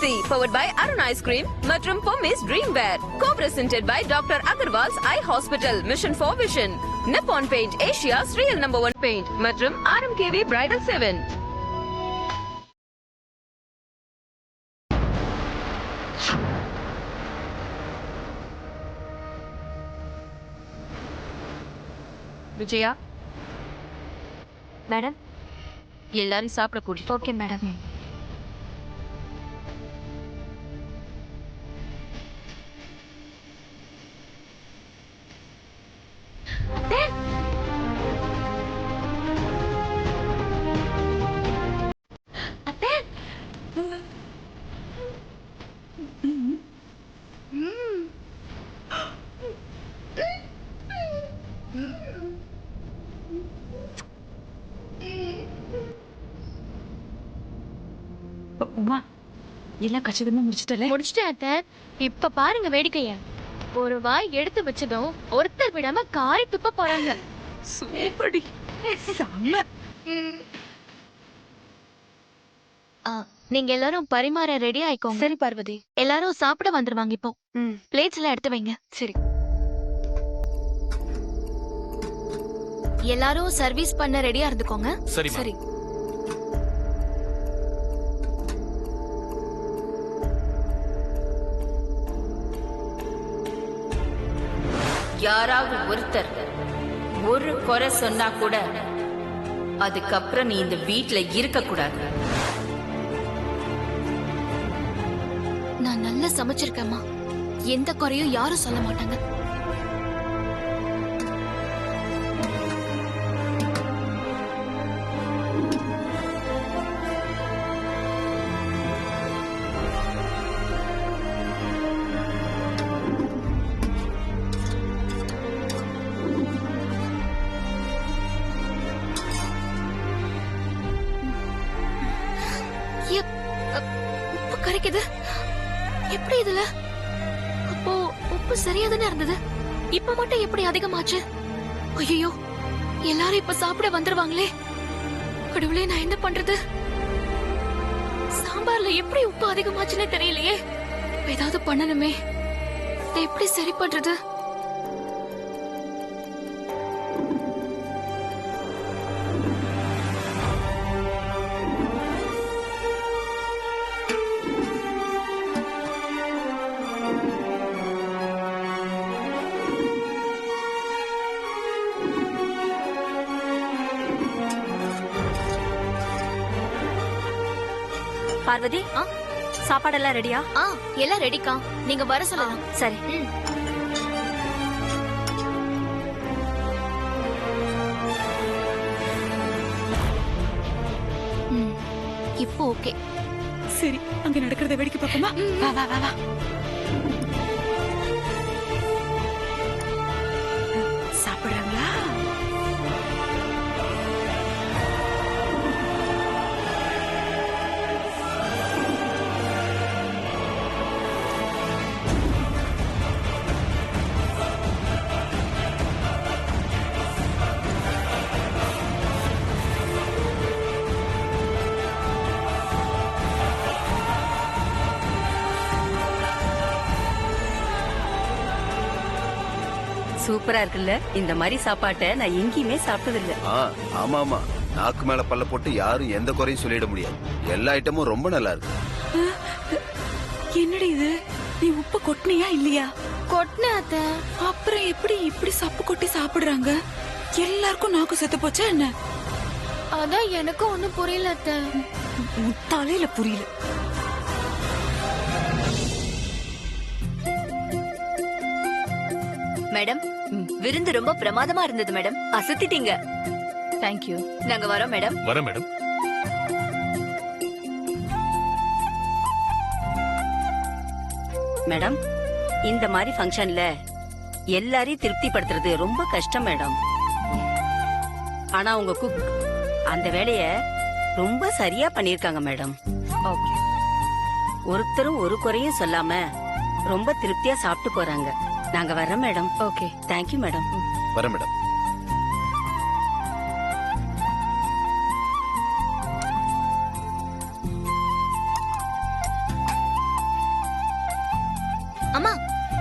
Pepsi powered by Arun Ice Cream மற்றும் Pommes Dreamwear co-presented by Dr. Agarwal's Eye Hospital Mission for Vision Nippon Paint Asia's real #1 paint மற்றும் RMKV Bridal 7. Vijaya madam, எல்லாரும் சாப்பிட கூட்டி. Okay madam. Uma எல்லாம் கச்சிதமா முடிச்சிட்டேன் அத்தை. இப்ப பாருங்க வேடிக்கைய. ஒரு வாய் எடுத்து வச்சதும் ஒருத்தர் விடாம காரி துப்ப போறாங்க. சூப்படி செம்ம. நீங்க எல்லாரும் பரிமாற ரெடி ஆயிக்கோங்க. சரி பார்வதி. எல்லாரும் சாப்பிட வந்துருவாங்க இப்போ. பிளேட்ஸ் எல்லாம் எடுத்து வைங்க. சரி. எல்லாரும் சர்வீஸ் பண்ண ரெடியா இருந்துக்கோங்க. சரி. யாராவது ஒருத்தர் ஒரு குறை சொன்னா கூட அதுக்கப்புறம் நீ இந்த வீட்ல இருக்க கூடாது. நான் நல்லா சமைச்சிருக்கேம்மா. எந்த குறையும் யாரும் சொல்ல மாட்டாங்க. உப்பு கரைக்குது. எப்படி இதுல? அப்போ உப்பு சரியா தானே இருந்தது. இப்ப மட்டும் எப்படி அதிகமாச்சு? ஐயோ, எல்லாரும் இப்ப சாப்பிட வந்துருவாங்களே. கடவுளே, நான் என்ன பண்றது? சாம்பார்ல எப்படி உப்பு அதிகமாச்சுன்னே தெரியலையே. ஏதாவது பண்ணணுமே. இதை எப்படி சரி பண்றது? பார்வதி, சாப்பாடெல்லாம் ரெடியா? எல்லாம் ரெடிக்கா. நீங்க வர சொல்லலாம். சரி. இப்போ ஓகே. சரி, அங்க நடக்கிறத வேடிக்கை பார்ப்போமா? வா வா வா வா. சாப்பிடுறாங்களா? சூப்பரா இருக்குல்ல? இந்த மாதிரி சாப்பாட்டை நான் எங்கேயுமே சாப்பிட்டது இல்ல. ஆமா ஆமா, நாக்கு மேல பல்ல போட்டு யாரும் எந்த குறையும் சொல்லிட முடியாது. எல்லா ஐட்டமும் ரொம்ப நல்லா இருக்கு. என்னடி இது? நீ உப்பு கொட்டினியா இல்லையா? கொட்டின அத்தை. அப்புறம் எப்படி இப்படி சப்பு கொட்டி சாப்பிடுறாங்க? எல்லாருக்கும் நாக்கு செத்து போச்சா என்ன? அதான் எனக்கும் ஒண்ணும் புரியல அத்தை. முத்தாலையில புரியல. மேடம், விருந்து ரொம்ப பிரமாதமா இருந்தது மேடம். அசத்திட்டீங்க. தேங்க்யூ. நாங்க வரோம் மேடம். வரேன் மேடம். மேடம், இந்த மாதிரி ஃபங்க்ஷன்ல எல்லாரையும் திருப்திப்படுத்துறது ரொம்ப கஷ்டம் மேடம். ஆனா உங்க குக் அந்த வேலைய ரொம்ப சரியா பண்ணிருக்காங்க மேடம். ஓகே. ஒருத்தரும் ஒரு குறையும் சொல்லாம ரொம்ப திருப்தியா சாப்பிட்டு போறாங்க. நாங்க வரோம் மேடம். Okay, thank you madam. வரேன் மேடம்.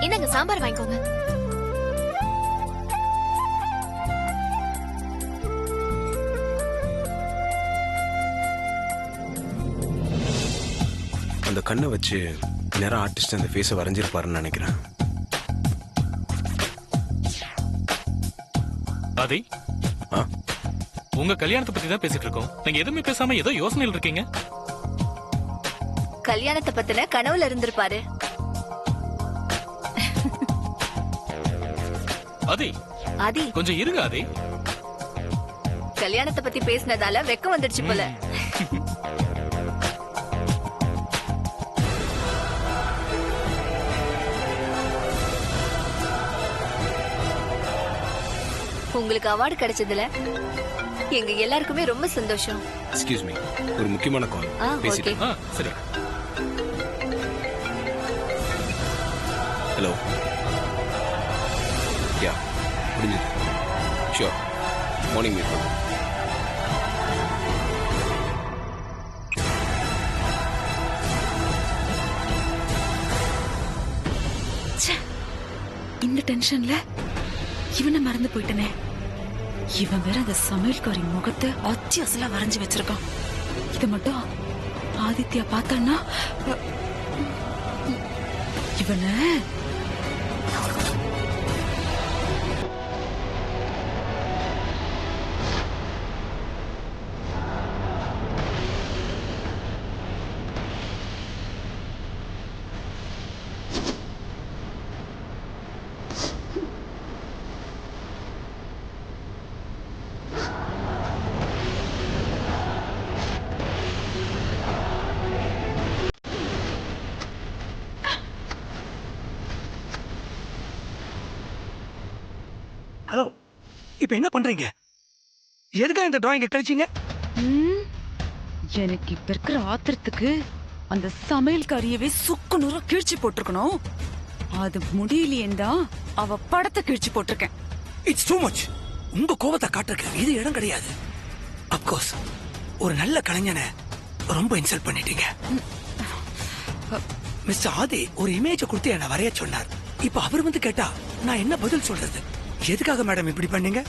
இந்தாங்க சாம்பார் வாங்கிக்கோங்க. அந்த கண்ணை வச்சு நேரம் ஆர்டிஸ்ட் அந்த ஃபேஸை வரைஞ்சிருப்பாருன்னு நினைக்கிறேன். ஆதி, உங்க கல்யாணத்தை பத்தி தான் பேசிட்டு இருக்கோம். நீங்க எதுவுமே பேசாம ஏதோ யோசனையில் இருக்கீங்க. கல்யாணத்தை பத்தின கனவுல இருந்திருப்பாரு. ஆதி, ஆதி கொஞ்சம் இருங்க ஆதி. கல்யாணத்தை பத்தி பேசினதால வெக்கம் வந்துடுச்சு போல. உங்களுக்கு அவார்டு கிடைச்சதுல எங்க எல்லாருக்குமே ரொம்ப சந்தோஷம். எக்ஸ்கியூஸ் மீ, ஒரு முக்கியமான கால் பேசிட்டு. சரி. ஹலோ. யா, முடிஞ்சது. ஷியோர், மார்னிங் மீட் பண்ணுவோம். இந்த டென்ஷன்ல இவனை மறந்து போயிட்டனே. இவன் வேற அந்த சமையல்காரி முகத்தை அச்சு அசலா வரைஞ்சு வச்சிருக்கான். இத மட்டும் ஆதித்யா பார்த்தான்னா இவனை ஹலோ, இப்ப என்ன பண்றீங்க? எதுக்காக இந்த டிராயிங்க கழிச்சீங்க? எனக்கு இப்ப இருக்கிற ஆத்திரத்துக்கு அந்த சமையல்காரியவே சுக்கு நூறா கிழிச்சு போட்டிருக்கணும். அது முடியலையேண்டா அவ படத்தை கிழிச்சு போட்டிருக்கேன். It's too much. உங்க கோபத்தை காட்டுறதுக்கு இது இடம் கிடையாது. அப்கோர்ஸ் ஒரு நல்ல கலைஞனை ரொம்ப இன்சல்ட் பண்ணிட்டீங்க. மிஸ்டர் ஆதி ஒரு இமேஜை கொடுத்து என்ன வரைய சொன்னார். இப்ப அவர் வந்து கேட்டா நான் என்ன பதில் சொல்றது? எதுக்காக மேடம் இப்படி பண்ணீங்க?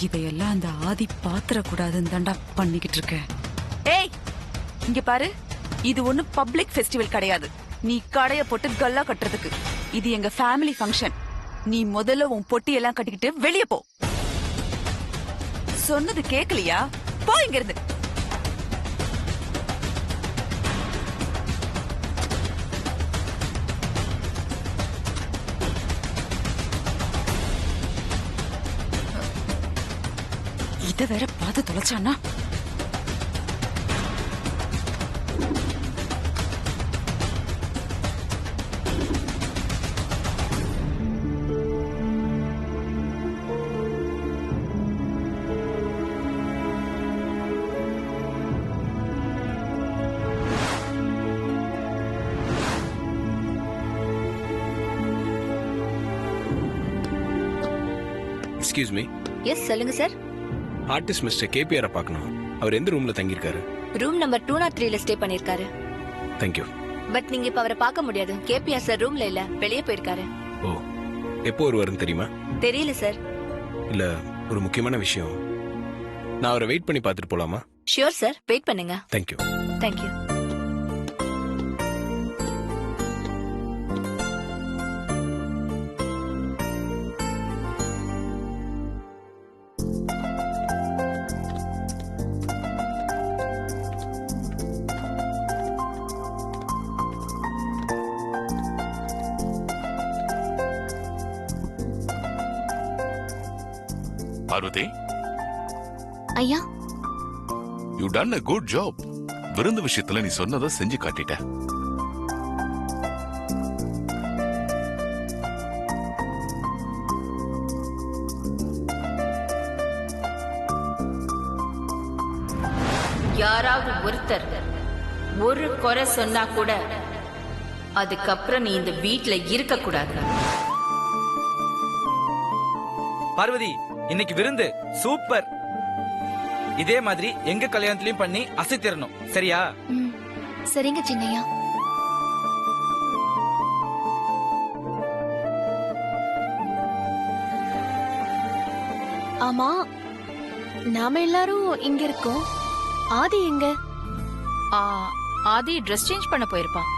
இதையெல்லாம் அந்த ஆதி பாத்திர கூடாதுன்னு தாண்டா பண்ணிக்கிட்டு இருக்க. ஏய், இங்க பாரு, இது ஒண்ணு பப்ளிக் ஃபெஸ்டிவல் கிடையாது. நீ கடைய போட்டு கல்லா கட்டுறதுக்கு. இது எங்க ஃபேமிலி ஃபங்க்ஷன். நீ முதல்ல உன் பொட்டி எல்லாம் கட்டிக்கிட்டு வெளியே போ. சொன்னது கேக்கலையா? போ இங்க இருந்து. இத வேற பார்த்து தொலைச்சானா? Excuse me. எஸ், சொல்லுங்க சார். ஆர்டிஸ்ட் மிஸ்டர் கேபிஆர் பார்க்கணும். அவர் எந்த ரூம்ல தங்கியிருக்காரு? ரூம் நம்பர் 203ல ஸ்டே பண்ணிருக்காரு. தேங்க்யூ. பட் நீங்க இப்ப அவரை பார்க்க முடியாது. கேபிஆர் சார் ரூம்ல இல்ல, வெளியே போயிருக்காரு. ஓ, எப்போ வருவாருன்னு தெரியுமா? தெரியல சார். இல்ல, ஒரு முக்கியமான விஷயம். நான் அவரை வெயிட் பண்ணி பார்த்துட்டு போலாமா? ஷியோர் சார், வெயிட் பண்ணுங்க. தேங்க்யூ. தேங்க்யூ. பார்வதி, ஐயா, you done a good job. விருந்து விஷயத்துல நீ சொன்னதை செஞ்சு காட்டிட்ட. யாராவது ஒருத்தர் ஒரு குறை சொன்னா கூட அதுக்கப்புறம் நீ இந்த வீட்ல இருக்க கூடாது. பார்வதி, இன்னைக்கு விருந்து சூப்பர். இதே மாதிரி எங்க கல்யாணத்திலயும் பண்ணி அசைத்திரணும், சரியா? சரிங்க சின்னையா. ஆமா, நாம எல்லாரும் இங்க இருக்கோம். ஆதி எங்க? ஆதி ட்ரெஸ் சேஞ்ச் பண்ண போயிருப்பான்.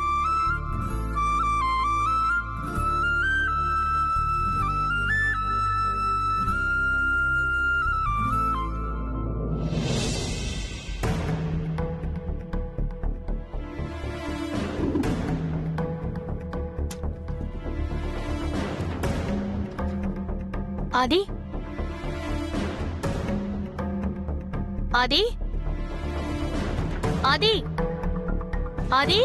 ஆதி, ஆதி, ஆதி, ஆதி,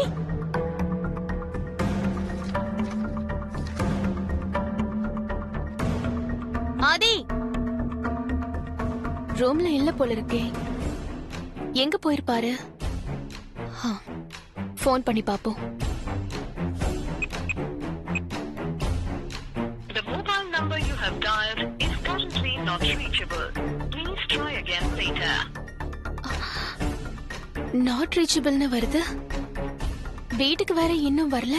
ஆதி. ரூம்ல இல்ல போல இருக்கே. எங்க போயிருப்பாரு? ஃபோன் பண்ணி பாப்போம். The mobile number you have dialed is currently not reachable. Please try again later. Not ரீச்சபிள்னு வருது. வீட்டுக்கு வேற இன்னும் வரல.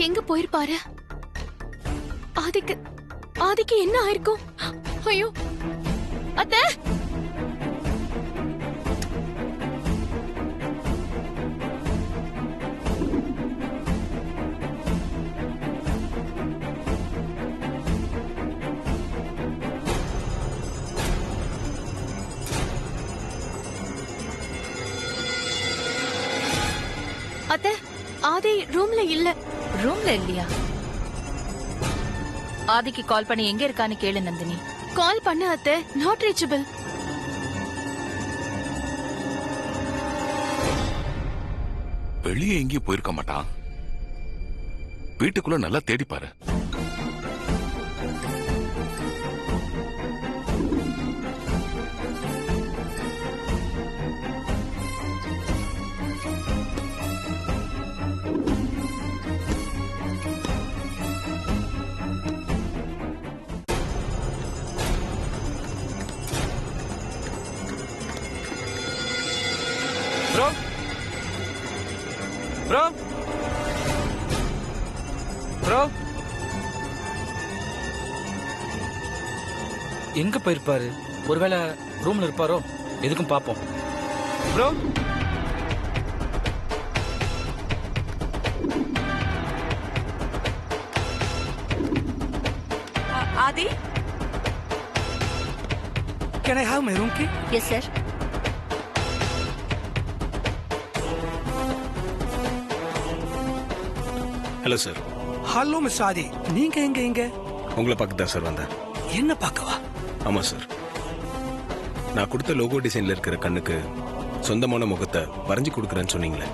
எங்க போயிருப்பாரு? ஆதிக்கு என்ன ஆயிருக்கும்? ஐயோ அத்தை, அத்தை, ஆதி ரூம்ல இல்ல. ரூம்ல இல்லையா? ஆதிக்கு கால் பண்ணி எங்க இருக்கான்னு கேளு நந்தினி. கால் பண்ண அத்தை, நாட் ரீச்சபிள். வெளியே எங்கேயும் போயிருக்க மாட்டான். வீட்டுக்குள்ள நல்லா தேடி பாரு. ப்ரோ ப்ரோ ப்ரோ எங்க போயிருப்பாரு? ஒருவேளை ரூம்ல இருப்பாரோ? எதுக்கும் பாப்போம். Bro Aadhi, Can I have my room key? Yes, sir. Hello sir. Hello miss Aadhi, நீங்க எங்க? உங்களை பார்க்க தான் சார் வந்தேன். என்ன பார்க்கவா? ஆமா சார். நான் கொடுத்த லோகோ டிசைன்ல இருக்கிற கண்ணுக்கு சொந்தமான முகத்தை வரைஞ்சு கொடுக்குறேன்னு சொன்னீங்களே,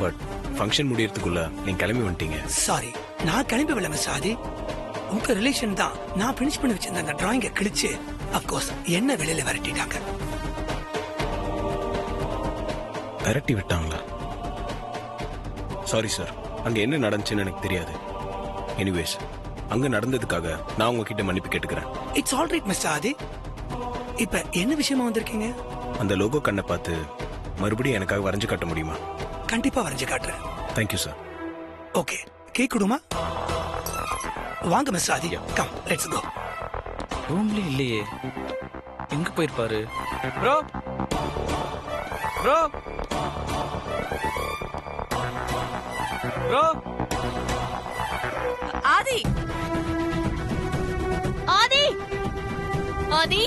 பட் ஃபங்க்ஷன் முடியறதுக்குள்ள நீங்க கிளம்பி வந்துட்டீங்க. சாரி, நான் கிளம்பி வரல மிஸ் ஆதி. உங்க ரிலேஷன் தான் நான் பினிஷ் பண்ணி வச்சிருந்த அந்த டிராயிங்கை கிழிச்சு அப்கோர்ஸ் என்ன வெளியில விரட்டிட்டாங்க. விரட்டி விட்டாங்களா? சாரி சார், அங்க என்ன நடந்துச்சுன்னு எனக்கு தெரியாது. எனிவேஸ், அங்க நடந்ததுக்காக நான் உங்ககிட்ட மன்னிப்பு கேட்டுக்கிறேன். இட்ஸ் ஆல் ரைட் மிஸ் ஆதி. இப்ப என்ன விஷயமா வந்திருக்கீங்க? அந்த லோகோ கண்ணை பார்த்து மறுபடியும் எனக்காக வரைஞ்சு காட்ட முடியுமா? கண்டிப்பா வரைஞ்சு காட்டுறேன். Thank you sir. ஓகே, கேக் கொடுமா? வாங்க miss Adhi, come let's go. ரூம்ல இல்லையே, எங்க போயிருப்பாரு? Bro bro bro Adhi, Adhi, Adhi,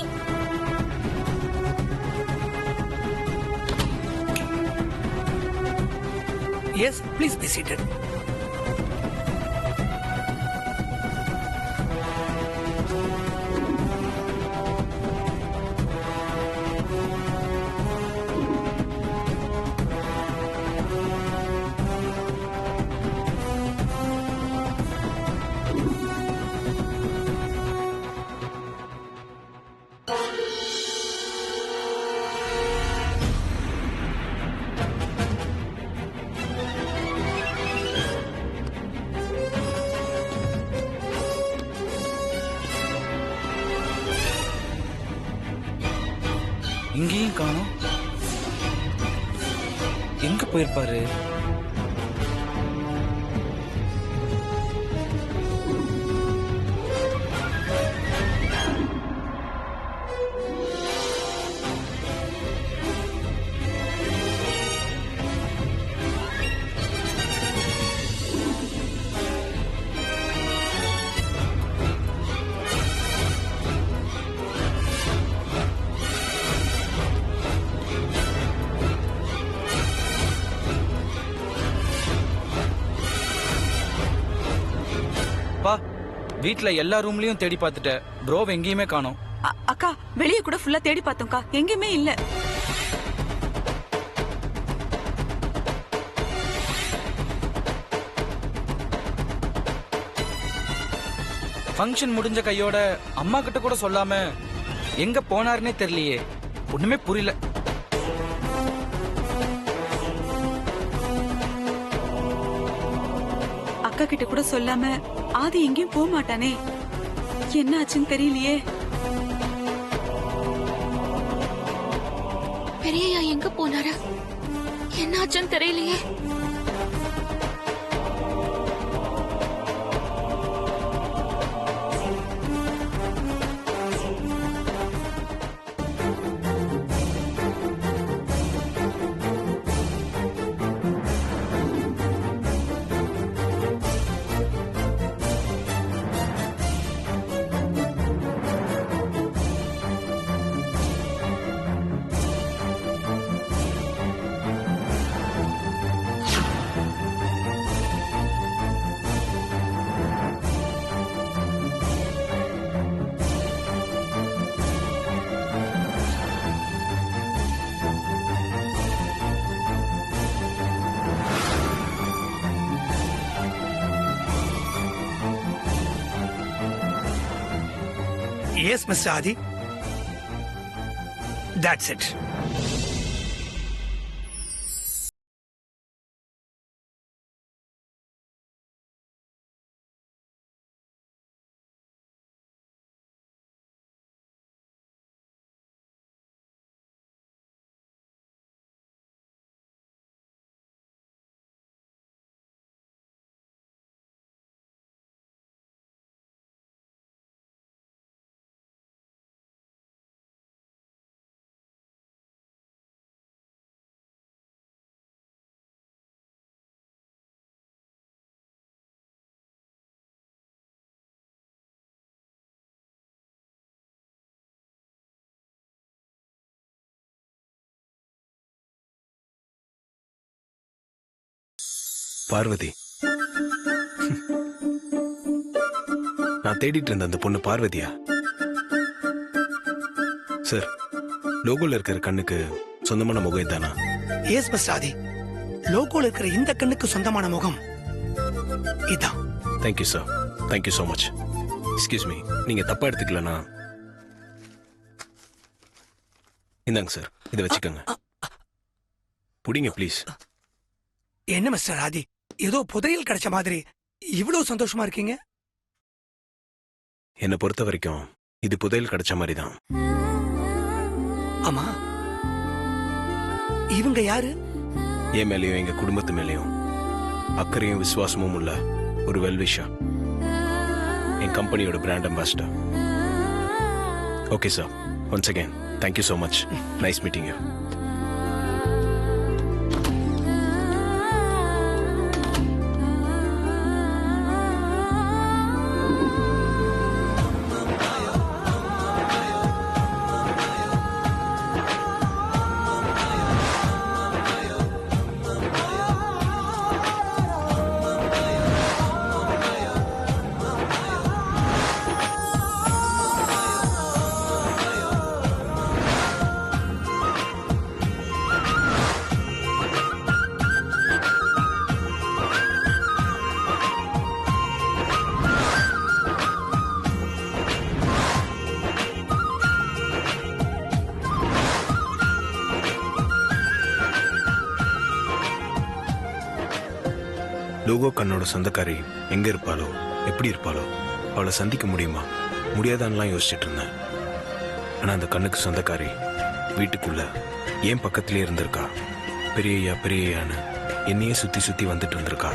yes please be seated. இங்கேயும் காணோம். எங்க போயிருப்பாரு? வீட்ல எல்லா ரூம்லயும் தேடி பார்த்துட்டேன். ப்ரோ எங்கேயுமே காணோம். அக்கா வெளியே கூட ஃபுல்லா தேடி பார்த்தோம்க்கா, எங்கேயுமே இல்ல. ஃபங்க்ஷன் முடிஞ்ச கையோட அம்மா கிட்ட கூட சொல்லாம எங்க போனாருன்னே தெரியலையே. ஒண்ணுமே புரியல. அக்கா கிட்ட கூட சொல்லாம ஆதி எங்கேயும் போக மாட்டானே, என்ன ஆச்சுன்னு தெரியலையே. பெரியய்யா எங்க போனாரு, என்னாச்சுன்னு தெரியலையே. Yes, Mr. Adi. That's it. Parvati, நான் தேடிட்டு இருந்த அந்த பொண்ணு பார்வதியா? சார், லோகோல இருக்கிற கண்ணுக்கு சொந்தமான முகம் தானா? எஸ் மிஸ்டர் ஆதி, லோகோல இருக்கிற இந்த கண்ணுக்கு சொந்தமான முகம் இதான். Thank you sir, thank you so much. Excuse me, நீங்க தப்பா எடுத்துக்கலனா இந்தாங்க சார், இதை வச்சுக்கோங்க. புடிங்க ப்ளீஸ். என்ன மிஸ்டர் ஆதி, ஏதோ புதையல் கிடைச்ச மாதிரி இவ்வளவு சந்தோஷமா இருக்கீங்க? என்னை பொறுத்த வரைக்கும் இது புதையல் கிடைச்ச மாதிரி தான். ஆமா, இவங்க யாரு? என் மேலேயும் எங்க குடும்பத்து மேலேயும் அக்கறையும் விசுவாசமும் உள்ள ஒரு வெல்விஷா, என் கம்பெனியோட brand ambassador. Okay sir, once again thank you so much. Nice meeting you. Logo கண்ணோட சொந்தக்காரி எங்க இருப்பாளோ, எப்படி இருப்பாளோ, அவளை சந்திக்க முடியுமா முடியாதான்லாம் யோசிச்சுட்டு இருந்தேன். ஆனா அந்த கண்ணுக்கு சொந்தக்காரி வீட்டுக்குள்ள ஏன் பக்கத்திலே இருந்திருக்கா. பெரியய்யா பெரியய்யான்னு என்னையே சுத்தி சுத்தி வந்துட்டு இருந்திருக்கா.